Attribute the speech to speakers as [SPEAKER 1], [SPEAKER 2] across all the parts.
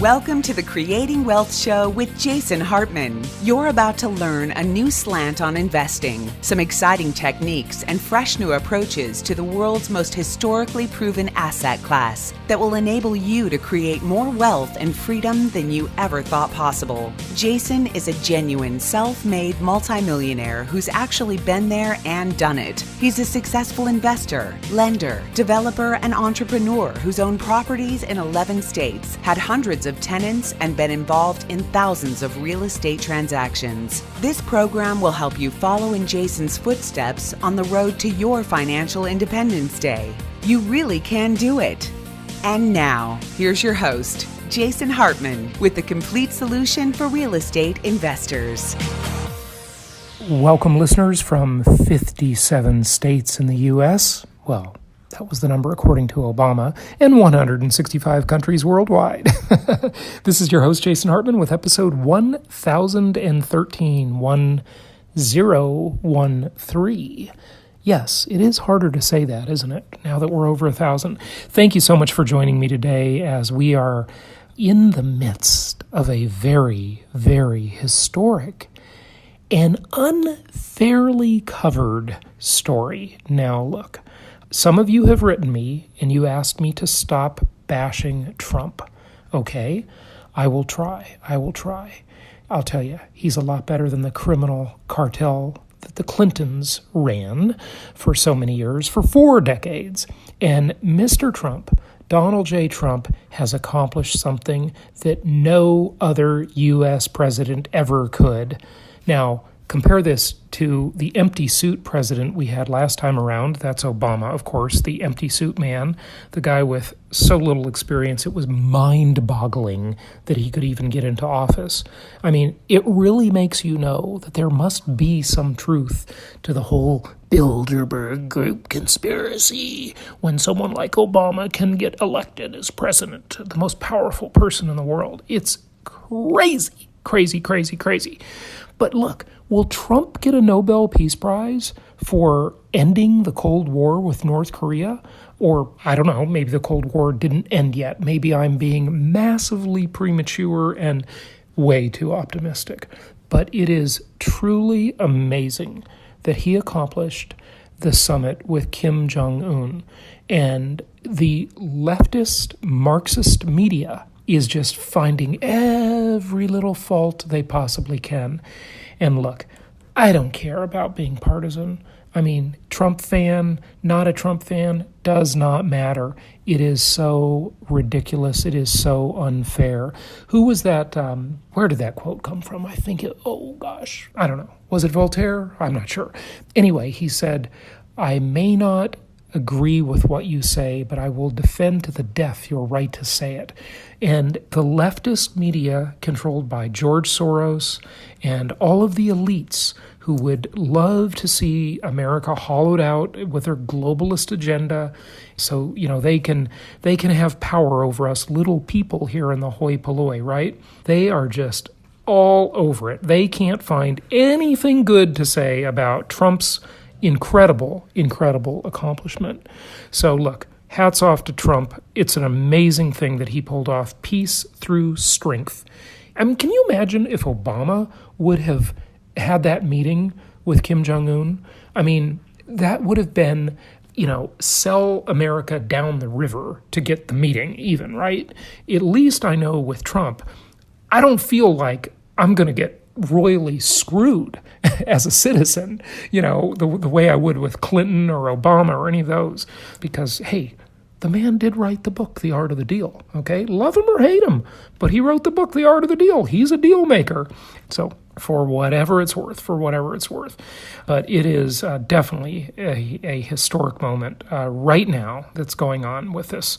[SPEAKER 1] Welcome to the Creating Wealth Show with Jason Hartman. You're about to learn a new slant on investing, some exciting techniques, and fresh new approaches to the world's most historically proven asset class that will enable you to create more wealth and freedom than you ever thought possible. Jason is a genuine self-made multimillionaire who's actually been there and done it. He's a successful investor, lender, developer, and entrepreneur who's owned properties in 11 states, had hundreds of tenants, and been involved in thousands of real estate transactions. This program will help you follow in Jason's footsteps on the road to your financial independence day. You really can do it. And now, here's your host, Jason Hartman, with the complete solution for real estate investors.
[SPEAKER 2] Welcome, listeners from 57 states in the U.S. Well, that was the number according to Obama, and 165 countries worldwide. This is your host, Jason Hartman, with episode 1013, 1013. Yes, it is harder to say that, isn't it, now that we're over 1,000. Thank you so much for joining me today as we are in the midst of a very, very historic and unfairly covered story. Now, look. Some of you have written me and you asked me to stop bashing Trump. Okay, I will try. I'll tell you, he's a lot better than the criminal cartel that the Clintons ran for so many years, for 4 decades. And Mr. Trump, Donald J. Trump, has accomplished something that no other U.S. president ever could. Now, compare this to the empty suit president we had last time around. That's Obama, of course, the empty suit man, the guy with so little experience, it was mind-boggling that he could even get into office. I mean, it really makes you know that there must be some truth to the whole Bilderberg Group conspiracy when someone like Obama can get elected as president, the most powerful person in the world. It's crazy. But look, will Trump get a Nobel Peace Prize for ending the Cold War with North Korea? Or, I don't know, maybe the Cold War didn't end yet. Maybe I'm being massively premature and way too optimistic. But it is truly amazing that he accomplished the summit with Kim Jong-un. And the leftist Marxist media is just finding every little fault they possibly can. And look, I don't care about being partisan. I mean, Trump fan, not a Trump fan, does not matter. It is so ridiculous. It is so unfair. Who was that? Where did that quote come from? I think I don't know. Was it Voltaire? I'm not sure. Anyway, he said, I may not agree with what you say, but I will defend to the death your right to say it. And the leftist media, controlled by George Soros and all of the elites who would love to see America hollowed out with their globalist agenda, so they can have power over us little people here in the hoi polloi, right? They are just all over it. They can't find anything good to say about Trump's incredible accomplishment. So look, hats off to Trump. It's an amazing thing that he pulled off peace through strength. I mean, can you imagine if Obama would have had that meeting with Kim Jong-un? I mean, that would have been, sell America down the river to get the meeting even, right? At least I know with Trump, I don't feel like I'm going to get royally screwed as a citizen, the way I would with Clinton or Obama or any of those, because, hey, the man did write the book, The Art of the Deal, okay? Love him or hate him, but he wrote the book, The Art of the Deal. He's a deal maker. So for whatever it's worth. But it is definitely a historic moment right now that's going on with this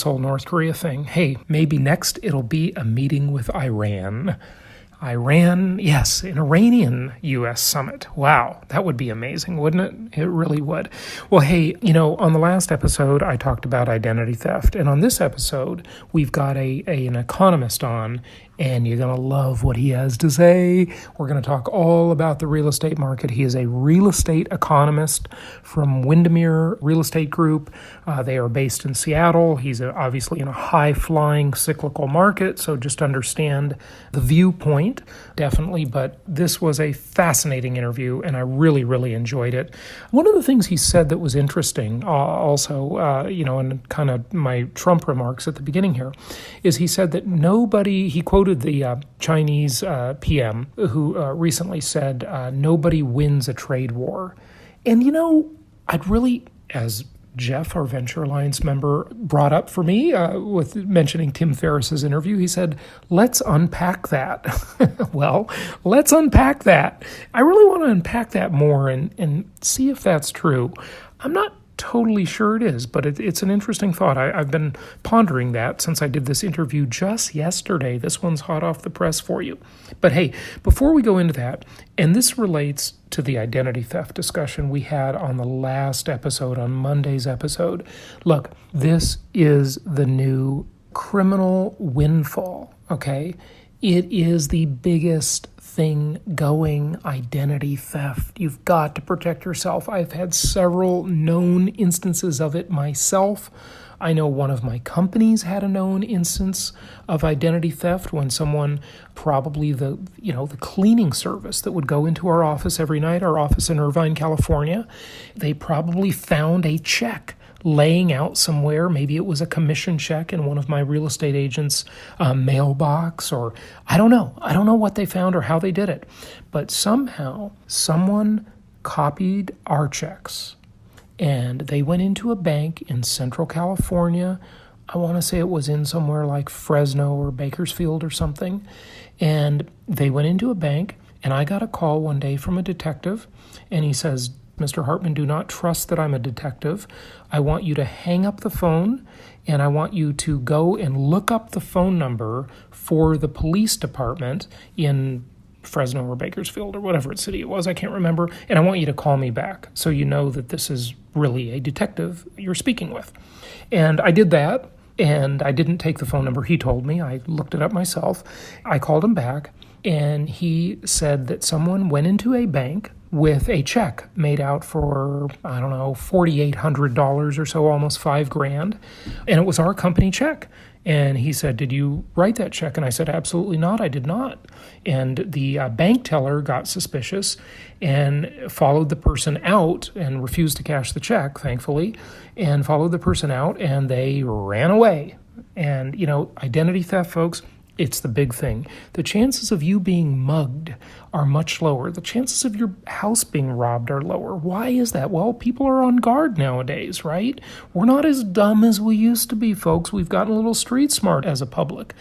[SPEAKER 2] whole North Korea thing. Hey, maybe next it'll be a meeting with Iran. Yes, an Iranian-U.S. summit. Wow, that would be amazing, wouldn't it? It really would. Well, hey, on the last episode, I talked about identity theft. And on this episode, we've got an economist on, and you're going to love what he has to say. We're going to talk all about the real estate market. He is a real estate economist from Windermere Real Estate Group. They are based in Seattle. He's obviously in a high-flying cyclical market, so just understand the viewpoint, definitely. But this was a fascinating interview, and I really, really enjoyed it. One of the things he said that was interesting also, and kind of my Trump remarks at the beginning here, is he said that he quoted the Chinese PM who recently said, nobody wins a trade war. And, I'd really, as Jeff, our Venture Alliance member, brought up for me with mentioning Tim Ferriss's interview, he said, let's unpack that. Well, let's unpack that. I really want to unpack that more and see if that's true. I'm not totally sure it is, but it's an interesting thought. I've been pondering that since I did this interview just yesterday. This one's hot off the press for you. But hey, before we go into that, and this relates to the identity theft discussion we had on the last episode, on Monday's episode. Look, this is the new criminal windfall, okay? It is the biggest thing going, identity theft. You've got to protect yourself. I've had several known instances of it myself. I know one of my companies had a known instance of identity theft when someone, probably the cleaning service that would go into our office every night, our office in Irvine, California, they probably found a check laying out somewhere. Maybe it was a commission check in one of my real estate agents' mailbox, or I don't know. I don't know what they found or how they did it. But somehow someone copied our checks, and they went into a bank in Central California. I want to say it was in somewhere like Fresno or Bakersfield or something. And they went into a bank, and I got a call one day from a detective, and he says, Mr. Hartman, do not trust that I'm a detective. I want you to hang up the phone, and I want you to go and look up the phone number for the police department in Fresno or Bakersfield or whatever city it was, I can't remember, and I want you to call me back so you know that this is really a detective you're speaking with. And I did that, and I didn't take the phone number he told me. I looked it up myself. I called him back, and he said that someone went into a bank with a check made out for, $4,800 or so, almost $5,000. And it was our company check. And he said, did you write that check? And I said, absolutely not. I did not. And the bank teller got suspicious and followed the person out and refused to cash the check, thankfully, and followed the person out, and they ran away. And, identity theft, folks, it's the big thing. The chances of you being mugged are much lower. The chances of your house being robbed are lower. Why is that? Well, people are on guard nowadays, right? We're not as dumb as we used to be, folks. We've gotten a little street smart as a public.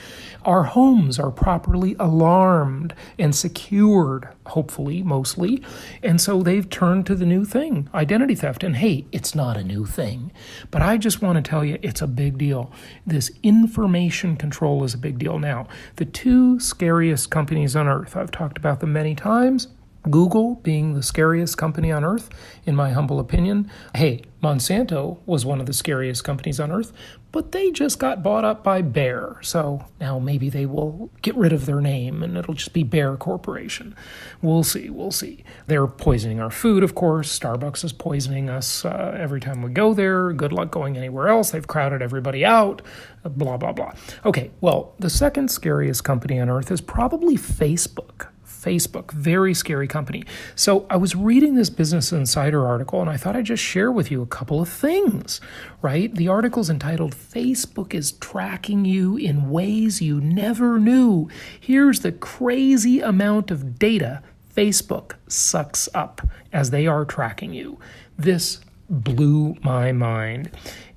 [SPEAKER 2] Our homes are properly alarmed and secured, hopefully, mostly. And so they've turned to the new thing, identity theft. And hey, it's not a new thing. But I just want to tell you, it's a big deal. This information control is a big deal. Now, the two scariest companies on earth, I've talked about them many times. Google being the scariest company on earth, in my humble opinion. Hey, Monsanto was one of the scariest companies on earth, but they just got bought up by Bayer. So now maybe they will get rid of their name and it'll just be Bayer Corporation. We'll see. They're poisoning our food, of course. Starbucks is poisoning us every time we go there. Good luck going anywhere else. They've crowded everybody out. Blah, blah, blah. Okay, well, the second scariest company on earth is probably Facebook. Facebook, very scary company. So I was reading this Business Insider article, and I thought I'd just share with you a couple of things, right? The article's entitled, Facebook is Tracking You in Ways You Never Knew. Here's the crazy amount of data Facebook sucks up as they are tracking you. This blew my mind.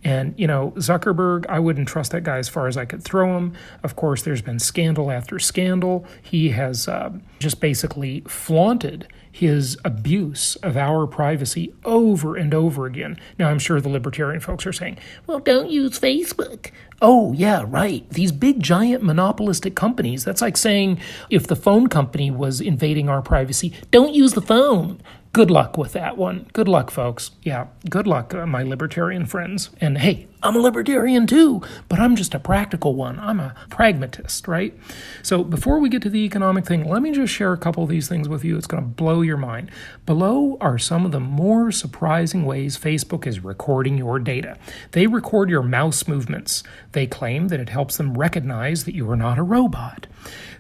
[SPEAKER 2] And, Zuckerberg, I wouldn't trust that guy as far as I could throw him. Of course, there's been scandal after scandal. He has just basically flaunted his abuse of our privacy over and over again. Now, I'm sure the libertarian folks are saying, well, don't use Facebook. Oh, yeah, right. These big, giant, monopolistic companies, that's like saying if the phone company was invading our privacy, don't use the phone. Good luck with that one. Good luck, folks. Yeah, good luck, my libertarian friends. And hey, I'm a libertarian too, but I'm just a practical one. I'm a pragmatist, right? So before we get to the economic thing, let me just share a couple of these things with you. It's going to blow your mind. Below are some of the more surprising ways Facebook is recording your data. They record your mouse movements. They claim that it helps them recognize that you are not a robot.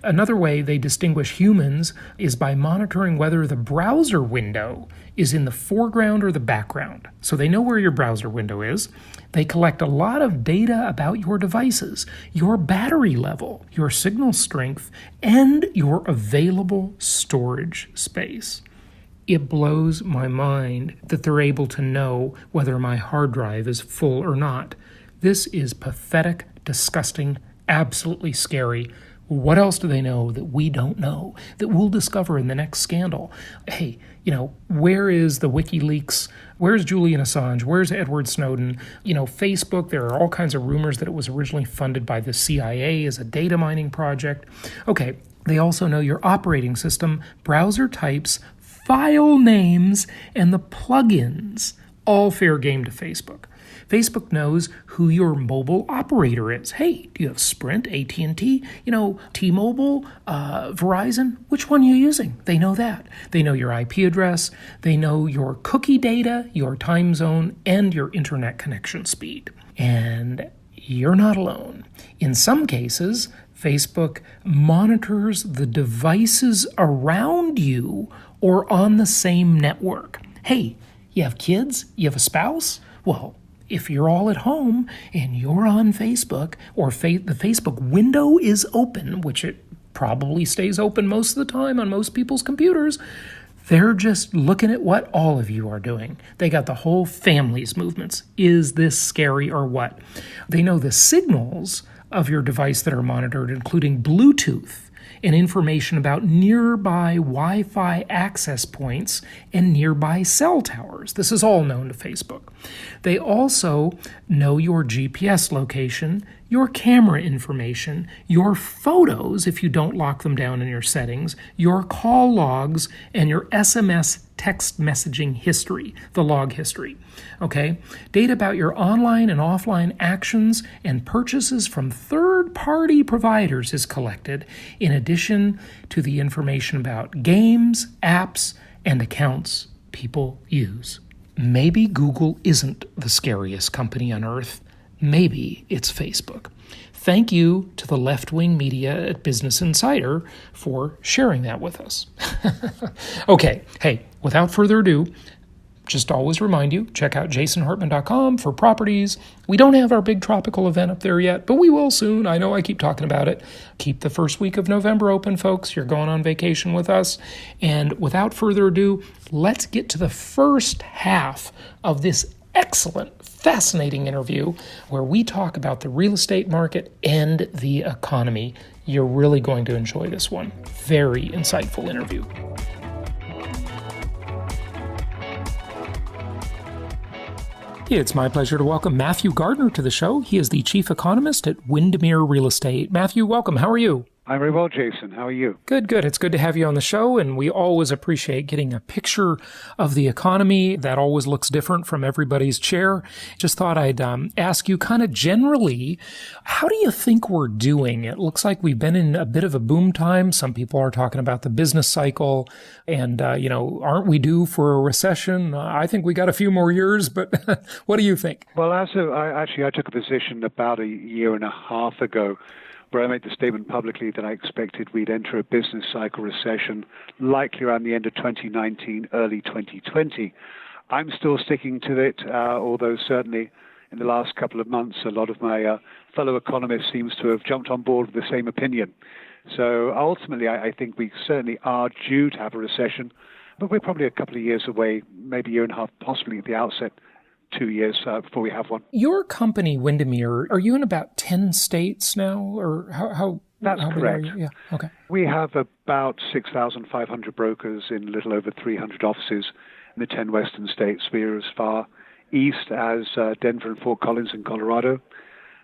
[SPEAKER 2] Another way they distinguish humans is by monitoring whether the browser window is in the foreground or the background. So they know where your browser window is. They collect a lot of data about your devices, your battery level, your signal strength, and your available storage space. It blows my mind that they're able to know whether my hard drive is full or not. This is pathetic, disgusting, absolutely scary. What else do they know that we don't know, that we'll discover in the next scandal? Hey, where is the WikiLeaks? Where's Julian Assange? Where's Edward Snowden? Facebook, there are all kinds of rumors that it was originally funded by the CIA as a data mining project. Okay, they also know your operating system, browser types, file names, and the plugins. All fair game to Facebook. Facebook knows who your mobile operator is. Hey, do you have Sprint, AT&T, T-Mobile, Verizon? Which one are you using? They know that. They know your IP address. They know your cookie data, your time zone, and your internet connection speed. And you're not alone. In some cases, Facebook monitors the devices around you or on the same network. Hey, you have kids? You have a spouse? Well, if you're all at home and you're on Facebook, or the Facebook window is open, which it probably stays open most of the time on most people's computers, they're just looking at what all of you are doing. They got the whole family's movements. Is this scary or what? They know the signals of your device that are monitored, including Bluetooth, and information about nearby Wi-Fi access points and nearby cell towers. This is all known to Facebook. They also know your GPS location, your camera information, your photos if you don't lock them down in your settings, your call logs, and your SMS text messaging history, the log history. Okay? Data about your online and offline actions and purchases from third-party providers is collected, in addition to the information about games, apps, and accounts people use. Maybe Google isn't the scariest company on earth. Maybe it's Facebook. Thank you to the left-wing media at Business Insider for sharing that with us. Okay, hey, without further ado, just always remind you, check out jasonhartman.com for properties. We don't have our big tropical event up there yet, but we will soon. I know I keep talking about it. Keep the first week of November open, folks. You're going on vacation with us. And without further ado, let's get to the first half of this excellent, fascinating interview where we talk about the real estate market and the economy. You're really going to enjoy this one. Very insightful interview. It's my pleasure to welcome Matthew Gardner to the show. He is the chief economist at Windermere Real Estate. Matthew, welcome. How are you?
[SPEAKER 3] I'm very well, Jason. How are you?
[SPEAKER 2] Good. It's good to have you on the show, and we always appreciate getting a picture of the economy. That always looks different from everybody's chair. Just thought I'd ask you kind of generally, how do you think we're doing? It looks like we've been in a bit of a boom time. Some people are talking about the business cycle, and, aren't we due for a recession? I think we got a few more years, but what do you think?
[SPEAKER 3] Well, I took a position about a year and a half ago where I made the statement publicly that I expected we'd enter a business cycle recession likely around the end of 2019, early 2020. I'm still sticking to it, although certainly in the last couple of months, a lot of my fellow economists seems to have jumped on board with the same opinion. So ultimately, I think we certainly are due to have a recession, but we're probably a couple of years away, maybe a year and a half, possibly at the outset. 2 years before we have one.
[SPEAKER 2] Your company, Windermere, are you in about 10 states now? Or how
[SPEAKER 3] That's
[SPEAKER 2] how
[SPEAKER 3] correct.
[SPEAKER 2] Big are you? Yeah, okay.
[SPEAKER 3] We have about 6,500 brokers in a little over 300 offices in the 10 western states. We're as far east as Denver and Fort Collins in Colorado,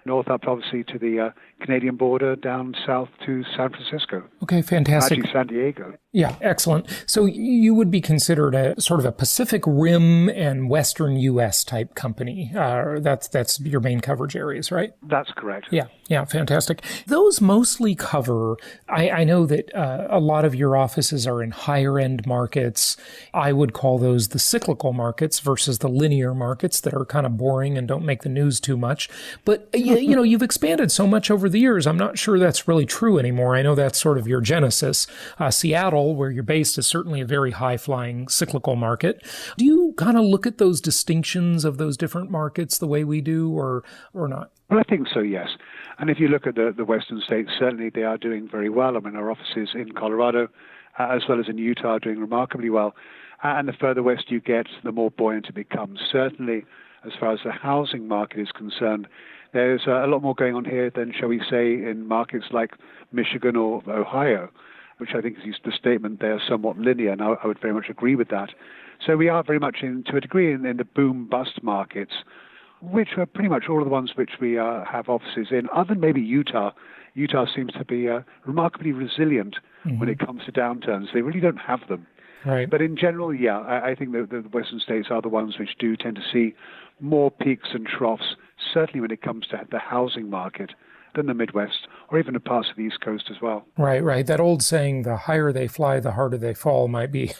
[SPEAKER 3] north up obviously to the Canadian border, down south to San Francisco.
[SPEAKER 2] Okay, fantastic.
[SPEAKER 3] Actually, San Diego.
[SPEAKER 2] Yeah, excellent. So you would be considered a sort of a Pacific Rim and Western U.S. type company. That's your main coverage areas, right?
[SPEAKER 3] That's correct.
[SPEAKER 2] Yeah, fantastic. Those mostly cover, I know that a lot of your offices are in higher end markets. I would call those the cyclical markets versus the linear markets that are kind of boring and don't make the news too much. But, you've expanded so much over the years. I'm not sure that's really true anymore. I know that's sort of your genesis. Seattle, where you're based, is certainly a very high-flying cyclical market. Do you kind of look at those distinctions of those different markets the way we do or not?
[SPEAKER 3] Well, I think so, yes. And if you look at the western states, certainly they are doing very well. I mean, our offices in Colorado, as well as in Utah, are doing remarkably well. And the further west you get, the more buoyant it becomes. Certainly, as far as the housing market is concerned, there's a lot more going on here than, shall we say, in markets like Michigan or Ohio, which I think is the statement they're somewhat linear, and I would very much agree with that. So we are very much, to a degree, in the boom-bust markets, which are pretty much all of the ones which we have offices in, other than maybe Utah. Utah seems to be remarkably resilient when it comes to downturns. They really don't have them.
[SPEAKER 2] Right.
[SPEAKER 3] But in general, yeah, I think the western states are the ones which do tend to see more peaks and troughs, certainly when it comes to the housing market, than the Midwest or even the parts of the East Coast as well.
[SPEAKER 2] Right. That old saying, the higher they fly, the harder they fall, might be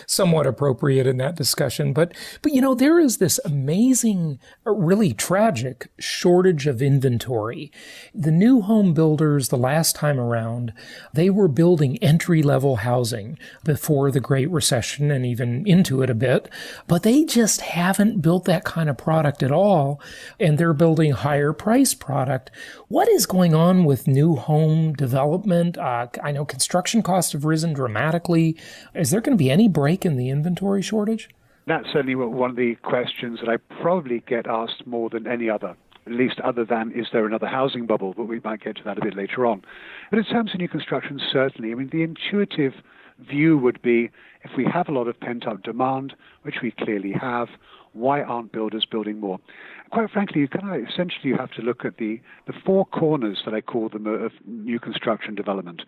[SPEAKER 2] somewhat appropriate in that discussion. But there is this amazing, really tragic shortage of inventory. The new home builders, the last time around, they were building entry-level housing before the Great Recession and even into it a bit, but they just haven't built that kind of product at all, and they're building higher price product. What is going on with new home development? I know construction costs have risen dramatically. Is there going to be any break in the inventory shortage?
[SPEAKER 3] That's certainly one of the questions that I probably get asked more than any other, at least other than, is there another housing bubble? But we might get to that a bit later on. But in terms of new construction, certainly, I mean, the intuitive view would be, if we have a lot of pent-up demand, which we clearly have, why aren't builders building more? Quite frankly, you have to look at the four corners that I call them of new construction development.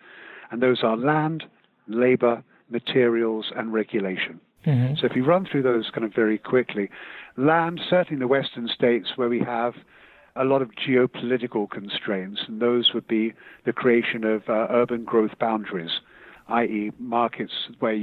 [SPEAKER 3] And those are land, labor, materials, and regulation. Mm-hmm. So if you run through those kind of very quickly, land, certainly in the western states where we have a lot of geopolitical constraints, and those would be the creation of urban growth boundaries, i.e. markets where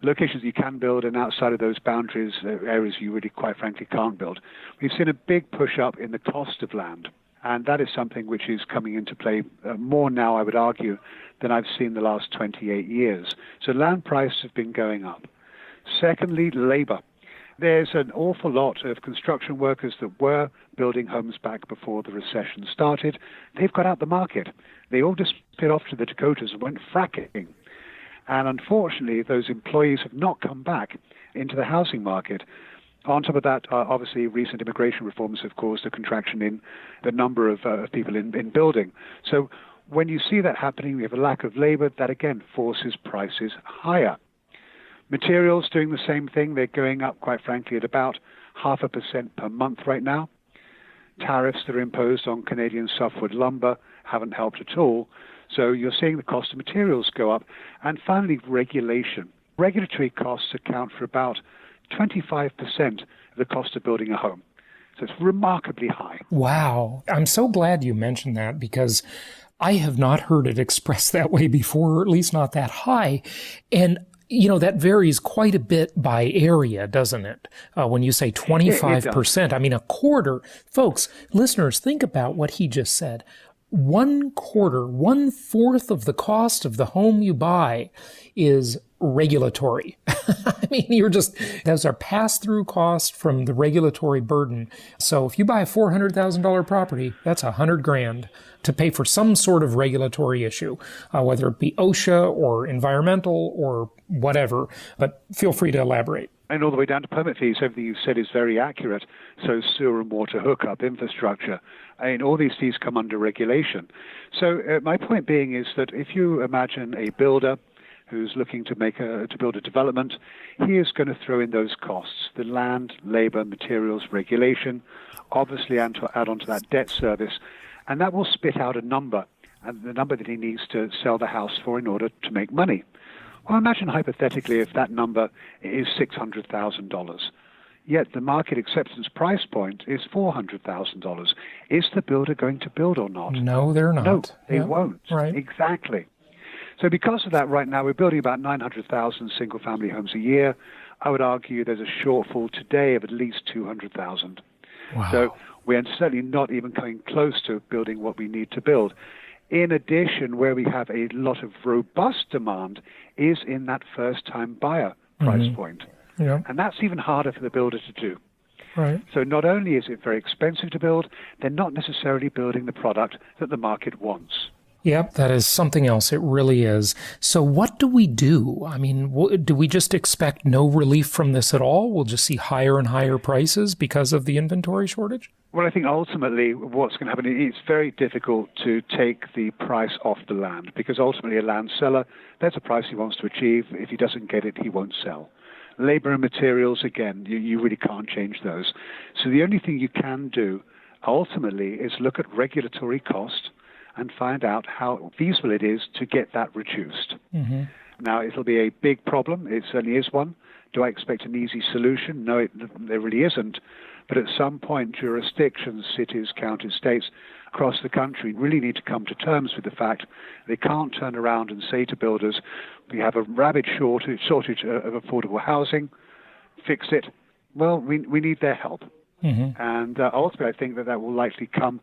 [SPEAKER 3] locations you can build, and outside of those boundaries, areas you really, quite frankly, can't build. We've seen a big push up in the cost of land, and that is something which is coming into play more now, I would argue, than I've seen the last 28 years. So land prices have been going up. Secondly, labor. There's an awful lot of construction workers that were building homes back before the recession started. They've got out the market. They all disappeared off to the Dakotas and went fracking. And unfortunately, those employees have not come back into the housing market. On top of that, obviously, recent immigration reforms have caused a contraction in the number of people in building. So when you see that happening, we have a lack of labor. That, again, forces prices higher. Materials doing the same thing. They're going up, quite frankly, at about 0.5% per month right now. Tariffs that are imposed on Canadian softwood lumber haven't helped at all. So you're seeing the cost of materials go up. And finally, regulation. Regulatory costs account for about 25% of the cost of building a home. So it's remarkably high.
[SPEAKER 2] Wow. I'm so glad you mentioned that, because I have not heard it expressed that way before, or at least not that high. And that varies quite a bit by area, doesn't it? When you say 25%, I mean, a quarter. Folks, listeners, think about what he just said. 1/4 of the cost of the home you buy is regulatory. I mean, those are pass-through costs from the regulatory burden. So if you buy a $400,000 property, that's $100,000 to pay for some sort of regulatory issue, whether it be OSHA or environmental or whatever. But feel free to elaborate.
[SPEAKER 3] And all the way down to permit fees. Everything you've said is very accurate. So sewer and water hookup, infrastructure, all these fees come under regulation. So my point being is that if you imagine a builder who's looking to build a development, he is going to throw in those costs, the land, labor, materials, regulation, obviously add onto that debt service, and that will spit out a number, and the number that he needs to sell the house for in order to make money. Well, imagine hypothetically if that number is $600,000. Yet the market acceptance price point is $400,000. Is the builder going to build or not?
[SPEAKER 2] No, they're not.
[SPEAKER 3] No, they won't.
[SPEAKER 2] Right.
[SPEAKER 3] Exactly. So because of that, right now we're building about 900,000 single-family homes a year. I would argue there's a shortfall today of at least 200,000.
[SPEAKER 2] Wow.
[SPEAKER 3] So we're certainly not even coming close to building what we need to build. In addition, where we have a lot of robust demand is in that first-time buyer price point.
[SPEAKER 2] Yeah.
[SPEAKER 3] And that's even harder for the builder to do.
[SPEAKER 2] Right.
[SPEAKER 3] So not only is it very expensive to build, they're not necessarily building the product that the market wants.
[SPEAKER 2] Yep, that is something else. It really is. So what do we do? I mean, do we just expect no relief from this at all? We'll just see higher and higher prices because of the inventory shortage?
[SPEAKER 3] Well, I think ultimately what's going to happen is it's very difficult to take the price off the land because ultimately a land seller, that's a price he wants to achieve. If he doesn't get it, he won't sell. Labor and materials, again, you really can't change those. So the only thing you can do ultimately is look at regulatory cost and find out how feasible it is to get that reduced. Mm-hmm. Now, it'll be a big problem. It certainly is one. Do I expect an easy solution? No, there really isn't. But at some point, jurisdictions, cities, counties, states across the country really need to come to terms with the fact they can't turn around and say to builders, we have a rabid shortage of affordable housing, fix it. Well, we need their help. Mm-hmm. And ultimately, I think that will likely come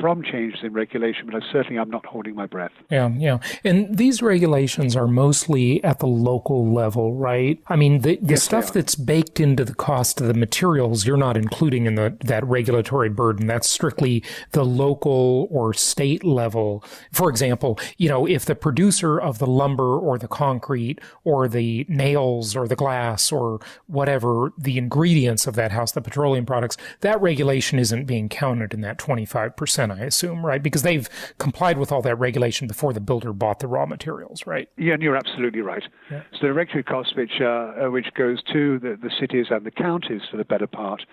[SPEAKER 3] from changes in regulation, but I'm not holding my breath.
[SPEAKER 2] Yeah. And these regulations are mostly at the local level, right? I mean, the
[SPEAKER 3] yes,
[SPEAKER 2] stuff that's baked into the cost of the materials, you're not including in that regulatory burden. That's strictly the local or state level. For example, if the producer of the lumber or the concrete or the nails or the glass or whatever, the ingredients of that house, the petroleum products, that regulation isn't being counted in that 25%, I assume, right? Because they've complied with all that regulation before the builder bought the raw materials, right?
[SPEAKER 3] Yeah, and you're absolutely right. Yeah. So the regulatory costs, which goes to the cities and the counties for the better part,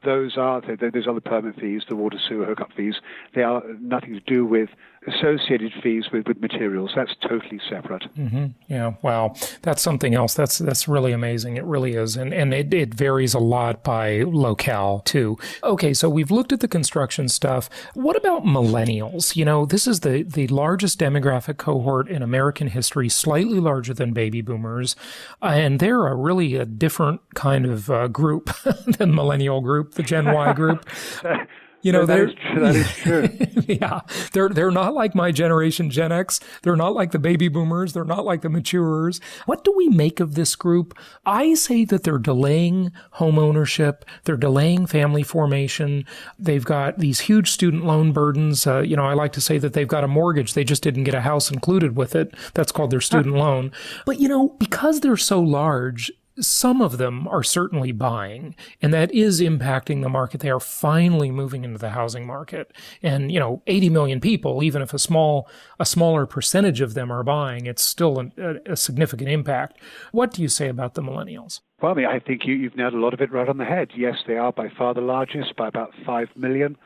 [SPEAKER 3] those are the permit fees, the water sewer hookup fees. They are nothing to do with associated fees with materials. That's totally separate.
[SPEAKER 2] Mm-hmm. Yeah, wow. That's something else. That's really amazing. It really is. And it varies a lot by locale, too. Okay, so we've looked at the construction stuff. What about millennials? This is the largest demographic cohort in American history, slightly larger than baby boomers. And they're really a different kind of group than millennial group, the Gen Y group.
[SPEAKER 3] That is true.
[SPEAKER 2] Yeah. They're not like my generation, Gen X. They're not like the baby boomers. They're not like the maturers. What do we make of this group? I say that they're delaying home ownership. They're delaying family formation. They've got these huge student loan burdens. I like to say that they've got a mortgage. They just didn't get a house included with it. That's called their student loan. But, because they're so large, some of them are certainly buying, and that is impacting the market. They are finally moving into the housing market. And, 80 million people, even if a smaller percentage of them are buying, it's still a significant impact. What do you say about the millennials?
[SPEAKER 3] Well, I think you've nailed a lot of it right on the head. Yes, they are by far the largest, by about 5 million.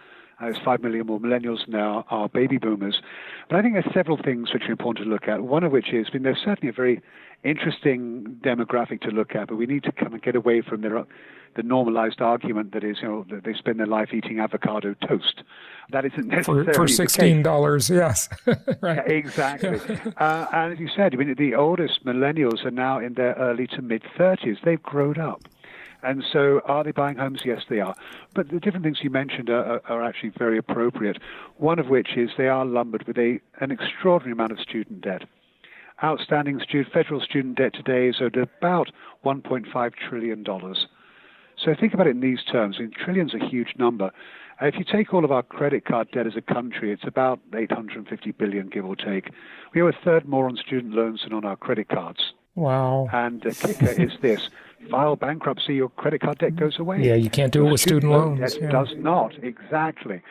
[SPEAKER 3] There's 5 million more millennials now are baby boomers. But I think there's several things which are important to look at, one of which is, there's certainly a very interesting demographic to look at, but we need to kind of get away from the normalized argument that is, that they spend their life eating avocado toast. That isn't necessarily
[SPEAKER 2] for $16, yes. Right.
[SPEAKER 3] Yeah, exactly. And as you said, the oldest millennials are now in their early to mid-30s. They've grown up. And so are they buying homes? Yes, they are. But the different things you mentioned are actually very appropriate, one of which is they are lumbered with an extraordinary amount of student debt. Outstanding federal student debt today is at about $1.5 trillion. So think about it in these terms. Trillions is a huge number. If you take all of our credit card debt as a country, it's about $850 billion, give or take. We owe a third more on student loans than on our credit cards.
[SPEAKER 2] Wow.
[SPEAKER 3] And the kicker is this. file bankruptcy, your credit card debt goes away.
[SPEAKER 2] Yeah, you can't do it with student loans.
[SPEAKER 3] It does not, exactly.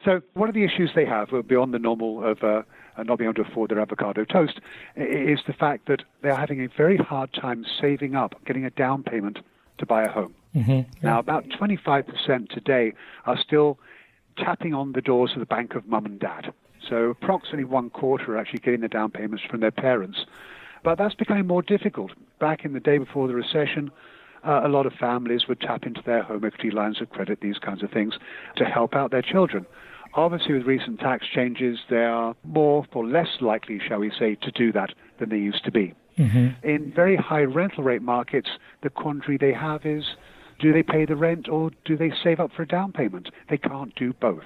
[SPEAKER 3] So one of the issues they have, beyond the normal of not being able to afford their avocado toast, is the fact that they're having a very hard time saving up, getting a down payment to buy a home. Now, about 25% today are still tapping on the doors of the bank of mum and dad. So approximately 1/4 are actually getting the down payments from their parents. But that's becoming more difficult. Back in the day before the recession, a lot of families would tap into their home equity lines of credit, these kinds of things, to help out their children. Obviously, with recent tax changes, they are more or less likely, shall we say, to do that than they used to be. In very high rental rate markets, the quandary they have is, do they pay the rent or do they save up for a down payment? They can't do both.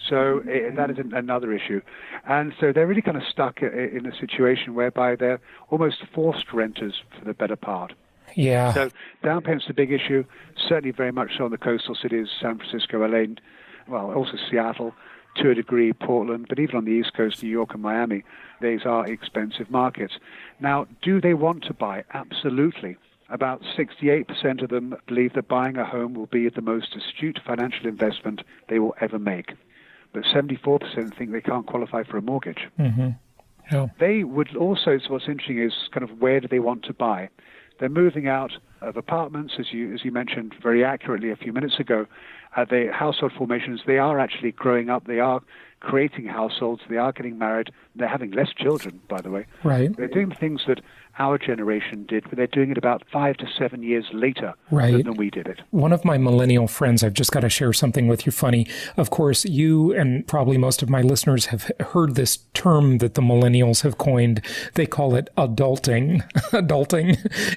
[SPEAKER 3] So that is another issue. And so they're really kind of stuck in a situation whereby they're almost forced renters for the better part.
[SPEAKER 2] Yeah.
[SPEAKER 3] So down payment's a big issue, certainly very much so in the coastal cities, San Francisco, LA, well, also Seattle, to a degree Portland, but even on the East Coast, New York and Miami, these are expensive markets. Now, do they want to buy? Absolutely. About 68% of them believe that buying a home will be the most astute financial investment they will ever make. But 74% think they can't qualify for a mortgage. They would also, so what's interesting is kind of where do they want to buy? They're moving out of apartments, as you mentioned very accurately a few minutes ago. The household formations, they are actually growing up. They are creating households. They are getting married. They're having less children, by the way.
[SPEAKER 2] Right.
[SPEAKER 3] They're doing things that our generation did, but they're doing it about 5 to 7 years later than we did it.
[SPEAKER 2] One of my millennial friends, I've just got to share something with you funny. Of course, you and probably most of my listeners have heard this term that the millennials have coined. They call it adulting.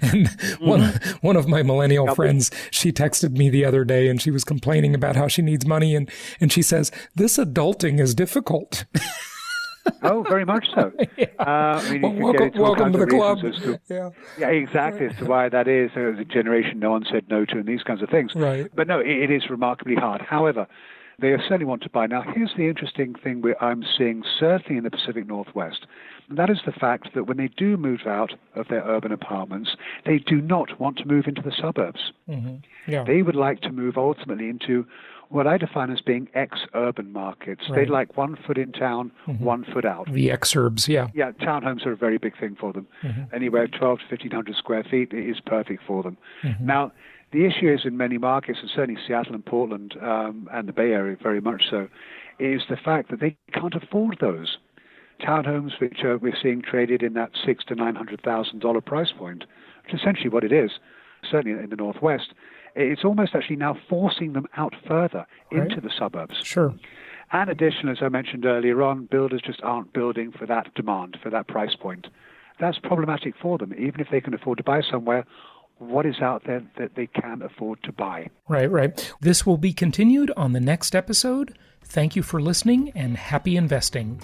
[SPEAKER 2] And one of my millennial friends, she texted me the other day and she was complaining about how she needs money. And she says, this adulting is difficult.
[SPEAKER 3] Oh, very much so.
[SPEAKER 2] Welcome to the club.
[SPEAKER 3] Yeah, exactly, as to why that is. There's a generation no one said no to and these kinds of things.
[SPEAKER 2] Right.
[SPEAKER 3] But no, it is remarkably hard. However, they certainly want to buy. Now, here's the interesting thing I'm seeing, certainly in the Pacific Northwest. And that is the fact that when they do move out of their urban apartments, they do not want to move into the suburbs. They would like to move ultimately into what I define as being ex-urban markets. Right. They'd like 1 foot in town, 1 foot out.
[SPEAKER 2] The exurbs, yeah.
[SPEAKER 3] Yeah, townhomes are a very big thing for them. Anywhere 12 to 1,500 square feet is perfect for them. Now, the issue is in many markets, and certainly Seattle and Portland and the Bay Area very much so, is the fact that they can't afford those. Townhomes, which we're seeing traded in that $600,000 to $900,000 price point, which is essentially what it is, certainly in the Northwest, it's almost actually now forcing them out further into the suburbs.
[SPEAKER 2] Sure.
[SPEAKER 3] And additionally, as I mentioned earlier on, builders just aren't building for that demand, for that price point. That's problematic for them. Even if they can afford to buy somewhere, what is out there that they can afford to buy?
[SPEAKER 2] Right. This will be continued on the next episode. Thank you for listening and happy investing.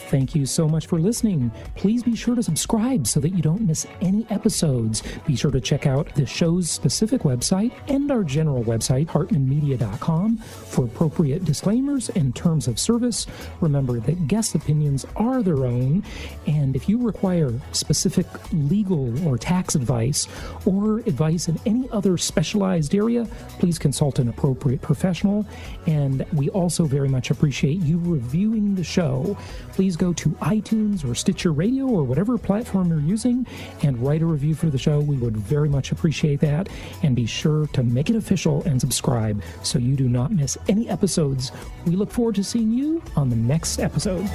[SPEAKER 2] Thank you so much for listening. Please be sure to subscribe so that you don't miss any episodes. Be sure to check out the show's specific website and our general website, hartmanmedia.com, for appropriate disclaimers and terms of service. Remember that guest opinions are their own, and if you require specific legal or tax advice or advice in any other specialized area, please consult an appropriate professional. And we also very much appreciate you reviewing the show. Please go to iTunes or Stitcher Radio or whatever platform you're using and write a review for the show. We would very much appreciate that. And be sure to make it official and subscribe so you do not miss any episodes. We look forward to seeing you on the next episode.